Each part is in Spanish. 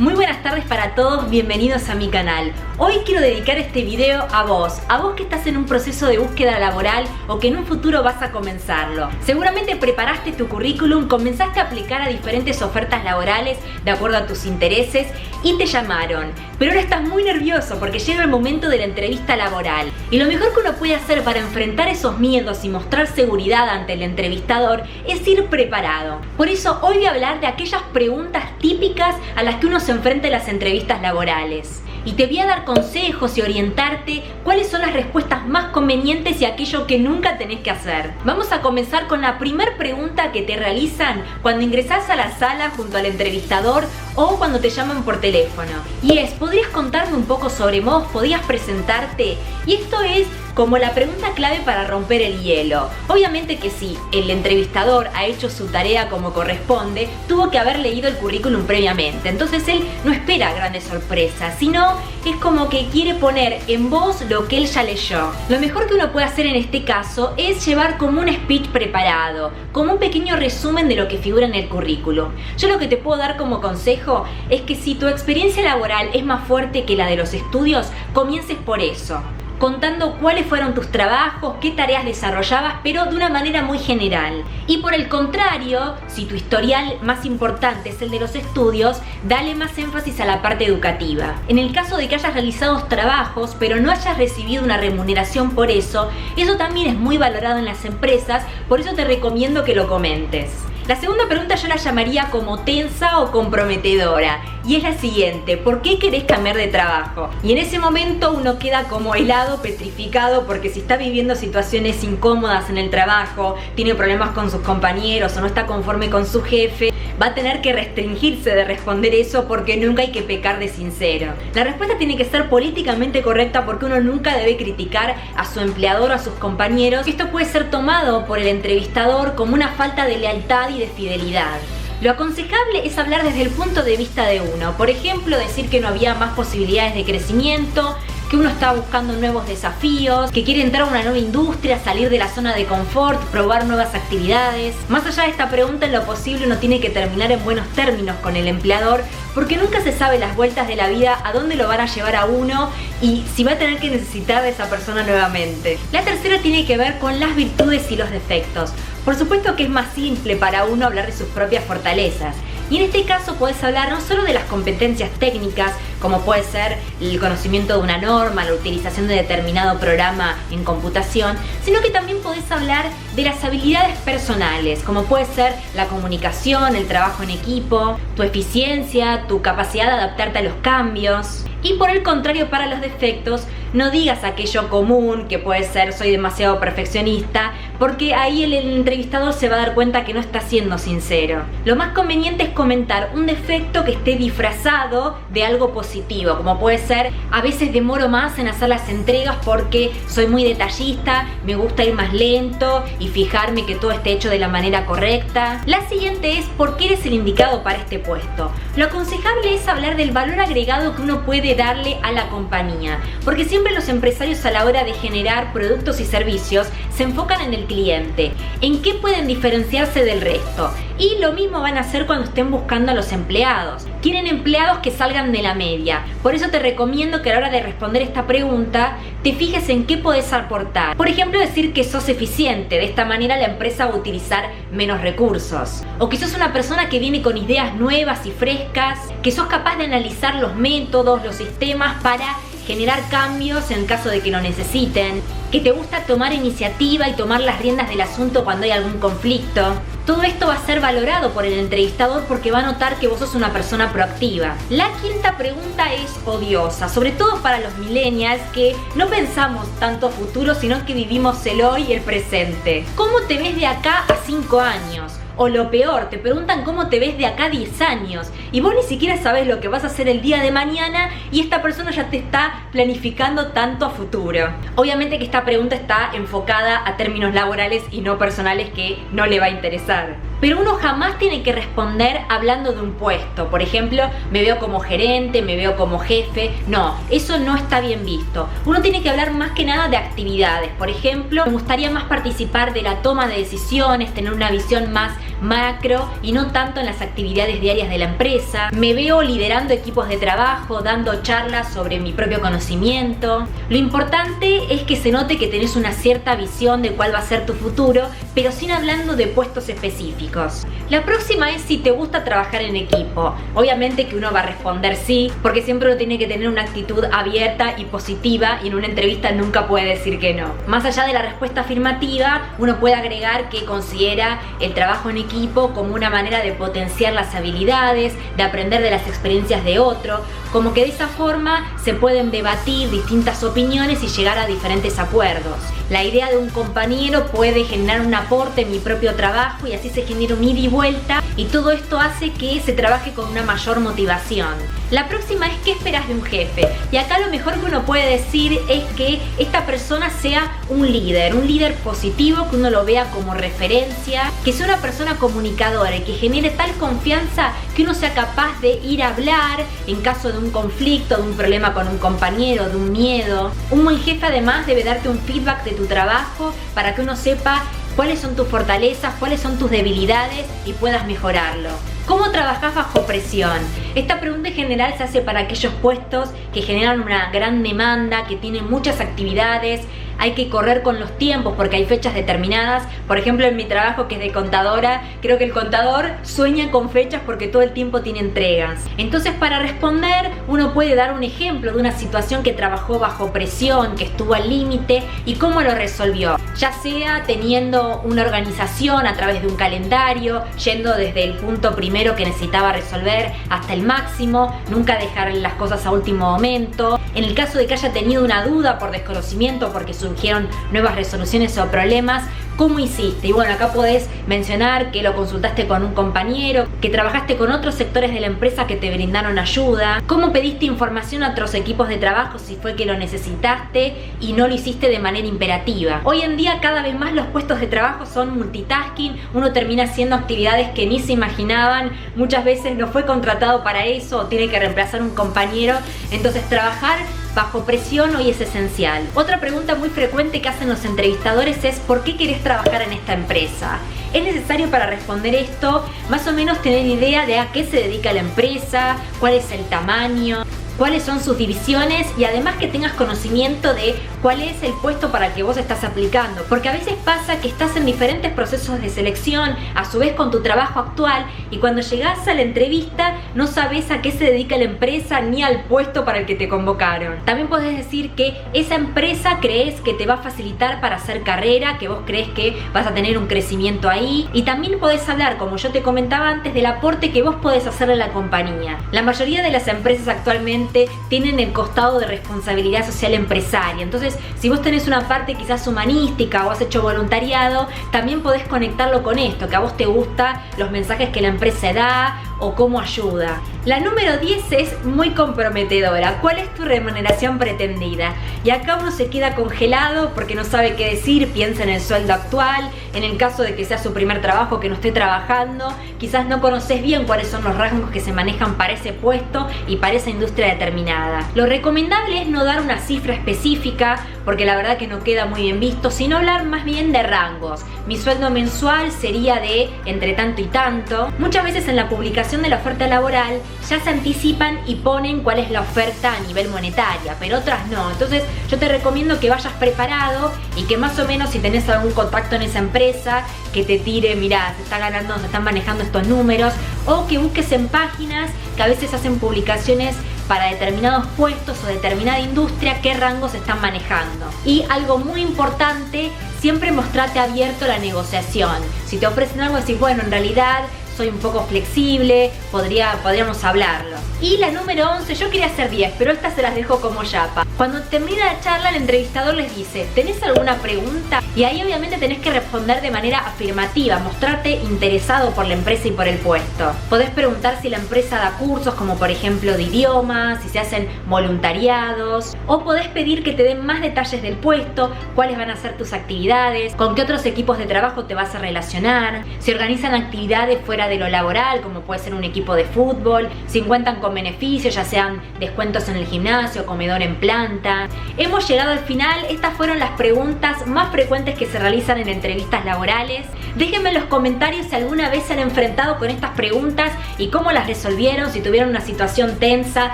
Muy buenas tardes para todos, bienvenidos a mi canal. Hoy quiero dedicar este video a vos que estás en un proceso de búsqueda laboral o que en un futuro vas a comenzarlo. Seguramente preparaste tu currículum, comenzaste a aplicar a diferentes ofertas laborales de acuerdo a tus intereses y te llamaron. Pero ahora estás muy nervioso porque llega el momento de la entrevista laboral. Y lo mejor que uno puede hacer para enfrentar esos miedos y mostrar seguridad ante el entrevistador es ir preparado. Por eso hoy voy a hablar de aquellas preguntas típicas a las que uno se enfrenta en las entrevistas laborales. Y te voy a dar consejos y orientarte cuáles son las respuestas más convenientes y aquello que nunca tenés que hacer. Vamos a comenzar con la primera pregunta que te realizan cuando ingresás a la sala junto al entrevistador o cuando te llaman por teléfono. Y es, ¿podrías contarme un poco sobre vos? ¿Podrías presentarte? Y esto es como la pregunta clave para romper el hielo. Obviamente que si el entrevistador ha hecho su tarea como corresponde, tuvo que haber leído el currículum previamente. Entonces él no espera grandes sorpresas, sino es como que quiere poner en voz lo que él ya leyó. Lo mejor que uno puede hacer en este caso es llevar como un speech preparado, como un pequeño resumen de lo que figura en el currículum. Yo lo que te puedo dar como consejo es que si tu experiencia laboral es más fuerte que la de los estudios, comiences por eso, contando cuáles fueron tus trabajos, qué tareas desarrollabas, pero de una manera muy general. Y por el contrario, si tu historial más importante es el de los estudios, dale más énfasis a la parte educativa. En el caso de que hayas realizado trabajos, pero no hayas recibido una remuneración por eso también es muy valorado en las empresas, por eso te recomiendo que lo comentes. La segunda pregunta yo la llamaría como tensa o comprometedora y es la siguiente: ¿por qué querés cambiar de trabajo? Y en ese momento uno queda como helado, petrificado, porque si está viviendo situaciones incómodas en el trabajo, tiene problemas con sus compañeros o no está conforme con su jefe, va a tener que restringirse de responder eso porque nunca hay que pecar de sincero. La respuesta tiene que ser políticamente correcta porque uno nunca debe criticar a su empleador o a sus compañeros. Esto puede ser tomado por el entrevistador como una falta de lealtad y de fidelidad. Lo aconsejable es hablar desde el punto de vista de uno. Por ejemplo, decir que no había más posibilidades de crecimiento, que uno está buscando nuevos desafíos, que quiere entrar a una nueva industria, salir de la zona de confort, probar nuevas actividades. Más allá de esta pregunta, en lo posible uno tiene que terminar en buenos términos con el empleador, porque nunca se sabe las vueltas de la vida, a dónde lo van a llevar a uno y si va a tener que necesitar de esa persona nuevamente. La tercera tiene que ver con las virtudes y los defectos. Por supuesto que es más simple para uno hablar de sus propias fortalezas. Y en este caso puedes hablar no solo de las competencias técnicas, como puede ser el conocimiento de una norma, la utilización de determinado programa en computación, sino que también podés hablar de las habilidades personales, como puede ser la comunicación, el trabajo en equipo, tu eficiencia, tu capacidad de adaptarte a los cambios. Y por el contrario, para los defectos, no digas aquello común que puede ser soy demasiado perfeccionista, porque ahí el entrevistador se va a dar cuenta que no está siendo sincero. Lo más conveniente es comentar un defecto que esté disfrazado de algo positivo, como puede ser a veces demoro más en hacer las entregas porque soy muy detallista, me gusta ir más lento y fijarme que todo esté hecho de la manera correcta. La siguiente es ¿por qué eres el indicado para este puesto? Lo aconsejable es hablar del valor agregado que uno puede darle a la compañía, porque siempre los empresarios a la hora de generar productos y servicios se enfocan en el cliente, en qué pueden diferenciarse del resto. Y lo mismo van a hacer cuando estén buscando a los empleados. Quieren empleados que salgan de la media. Por eso te recomiendo que a la hora de responder esta pregunta te fijes en qué podés aportar. Por ejemplo, decir que sos eficiente. De esta manera la empresa va a utilizar menos recursos. O que sos una persona que viene con ideas nuevas y frescas. Que sos capaz de analizar los métodos, los sistemas para generar cambios en caso de que lo necesiten, que te gusta tomar iniciativa y tomar las riendas del asunto cuando hay algún conflicto. Todo esto va a ser valorado por el entrevistador porque va a notar que vos sos una persona proactiva. La quinta pregunta es odiosa, sobre todo para los millennials que no pensamos tanto a futuro, sino que vivimos el hoy y el presente. ¿Cómo te ves de acá a 5 años? O lo peor, te preguntan cómo te ves de acá a 10 años y vos ni siquiera sabés lo que vas a hacer el día de mañana y esta persona ya te está planificando tanto a futuro. Obviamente que esta pregunta está enfocada a términos laborales y no personales, que no le va a interesar. Pero uno jamás tiene que responder hablando de un puesto. Por ejemplo, me veo como gerente, me veo como jefe. No, eso no está bien visto. Uno tiene que hablar más que nada de actividades. Por ejemplo, me gustaría más participar de la toma de decisiones, tener una visión más macro y no tanto en las actividades diarias de la empresa. Me veo liderando equipos de trabajo, dando charlas sobre mi propio conocimiento. Lo importante es que se note que tenés una cierta visión de cuál va a ser tu futuro, pero sin hablando de puestos específicos. La próxima es si te gusta trabajar en equipo. Obviamente que uno va a responder sí, porque siempre uno tiene que tener una actitud abierta y positiva y en una entrevista nunca puede decir que no. Más allá de la respuesta afirmativa, uno puede agregar que considera el trabajo en equipo como una manera de potenciar las habilidades, de aprender de las experiencias de otro, como que de esa forma se pueden debatir distintas opiniones y llegar a diferentes acuerdos. La idea de un compañero puede generar un aporte en mi propio trabajo y así se genera un ida y vuelta, y todo esto hace que se trabaje con una mayor motivación. La próxima es ¿qué esperas de un jefe? Y acá lo mejor que uno puede decir es que esta persona sea un líder positivo, que uno lo vea como referencia, que sea una persona comunicadora y que genere tal confianza que uno sea capaz de ir a hablar en caso de un conflicto, de un problema con un compañero, de un miedo. Un buen jefe además debe darte un feedback de tu trabajo para que uno sepa cuáles son tus fortalezas, cuáles son tus debilidades y puedas mejorarlo. ¿Cómo trabajás bajo presión? Esta pregunta en general se hace para aquellos puestos que generan una gran demanda, que tienen muchas actividades. Hay que correr con los tiempos porque hay fechas determinadas. Por ejemplo, en mi trabajo, que es de contadora, creo que el contador sueña con fechas porque todo el tiempo tiene entregas. Entonces, para responder, uno puede dar un ejemplo de una situación que trabajó bajo presión, que estuvo al límite y cómo lo resolvió. Ya sea teniendo una organización a través de un calendario, yendo desde el punto primero que necesitaba resolver hasta el máximo, nunca dejar las cosas a último momento. En el caso de que haya tenido una duda por desconocimiento, porque surgieron nuevas resoluciones o problemas, ¿cómo hiciste? Y bueno, acá podés mencionar que lo consultaste con un compañero, que trabajaste con otros sectores de la empresa que te brindaron ayuda, cómo pediste información a otros equipos de trabajo si fue que lo necesitaste y no lo hiciste de manera imperativa. Hoy en día cada vez más los puestos de trabajo son multitasking, uno termina haciendo actividades que ni se imaginaban, muchas veces no fue contratado para eso o tiene que reemplazar un compañero, entonces trabajar bajo presión hoy es esencial. Otra pregunta muy frecuente que hacen los entrevistadores es ¿por qué querés trabajar en esta empresa? Es necesario para responder esto más o menos tener idea de a qué se dedica la empresa, cuál es el tamaño, cuáles son sus divisiones y además que tengas conocimiento de cuál es el puesto para el que vos estás aplicando, porque a veces pasa que estás en diferentes procesos de selección a su vez con tu trabajo actual y cuando llegás a la entrevista no sabes a qué se dedica la empresa ni al puesto para el que te convocaron. También podés decir que esa empresa crees que te va a facilitar para hacer carrera, que vos crees que vas a tener un crecimiento ahí, y también podés hablar, como yo te comentaba antes, del aporte que vos podés hacerle a la compañía. La mayoría de las empresas actualmente tienen el costado de responsabilidad social empresaria, entonces si vos tenés una parte quizás humanística o has hecho voluntariado, también podés conectarlo con esto, que a vos te gustan los mensajes que la empresa da o cómo ayuda. La número 10 es muy comprometedora. ¿Cuál es tu remuneración pretendida? Y acá uno se queda congelado porque no sabe qué decir, piensa en el sueldo actual, en el caso de que sea su primer trabajo, que no esté trabajando, quizás no conoces bien cuáles son los rangos que se manejan para ese puesto y para esa industria determinada. Lo recomendable es no dar una cifra específica porque la verdad que no queda muy bien visto, sino hablar más bien de rangos. Mi sueldo mensual sería de entre tanto y tanto. Muchas veces en la publicación de la oferta laboral ya se anticipan y ponen cuál es la oferta a nivel monetaria, pero otras no. Entonces yo te recomiendo que vayas preparado y que más o menos si tenés algún contacto en esa empresa que te tire, mirá, se está ganando, se están manejando estos números, o que busques en páginas que a veces hacen publicaciones para determinados puestos o determinada industria qué rangos están manejando. Y algo muy importante, siempre mostrate abierto a la negociación. Si te ofrecen algo, decís, bueno, en realidad soy un poco flexible, podríamos hablarlo. Y la número 11, yo quería hacer 10, pero estas se las dejo como yapa. Cuando termina la charla, el entrevistador les dice, ¿tenés alguna pregunta? Y ahí obviamente tenés que responder de manera afirmativa, mostrarte interesado por la empresa y por el puesto. Podés preguntar si la empresa da cursos, como por ejemplo de idiomas, si se hacen voluntariados, o podés pedir que te den más detalles del puesto, cuáles van a ser tus actividades, con qué otros equipos de trabajo te vas a relacionar, si organizan actividades fuera de lo laboral, como puede ser un equipo de fútbol, si cuentan con beneficios, ya sean descuentos en el gimnasio, comedor en planta. Hemos llegado al final. Estas fueron las preguntas más frecuentes que se realizan en entrevistas laborales. Déjenme en los comentarios si alguna vez se han enfrentado con estas preguntas y cómo las resolvieron, si tuvieron una situación tensa,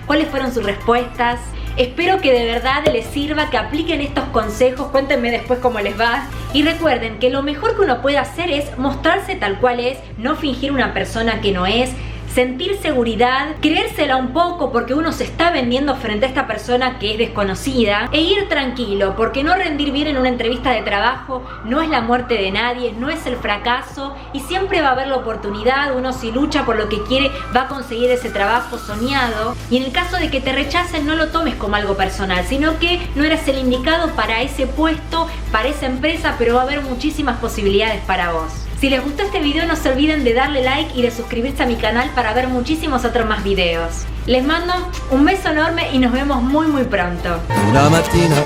cuáles fueron sus respuestas. Espero que de verdad les sirva, que apliquen estos consejos, cuéntenme después cómo les va. Y recuerden que lo mejor que uno puede hacer es mostrarse tal cual es, no fingir una persona que no es, sentir seguridad, creérsela un poco porque uno se está vendiendo frente a esta persona que es desconocida, e ir tranquilo, porque no rendir bien en una entrevista de trabajo no es la muerte de nadie, no es el fracaso, y siempre va a haber la oportunidad. Uno, si lucha por lo que quiere, va a conseguir ese trabajo soñado. Y en el caso de que te rechacen, no lo tomes como algo personal, sino que no eres el indicado para ese puesto, para esa empresa, pero va a haber muchísimas posibilidades para vos. Si les gustó este video, no se olviden de darle like y de suscribirse a mi canal para ver muchísimos otros más videos. Les mando un beso enorme y nos vemos muy pronto. Una mattina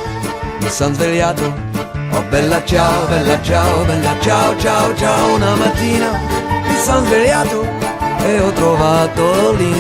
mi son svegliato, oh bella ciao, bella ciao, bella ciao, ciao, ciao. Una mattina mi son svegliato e ho trovato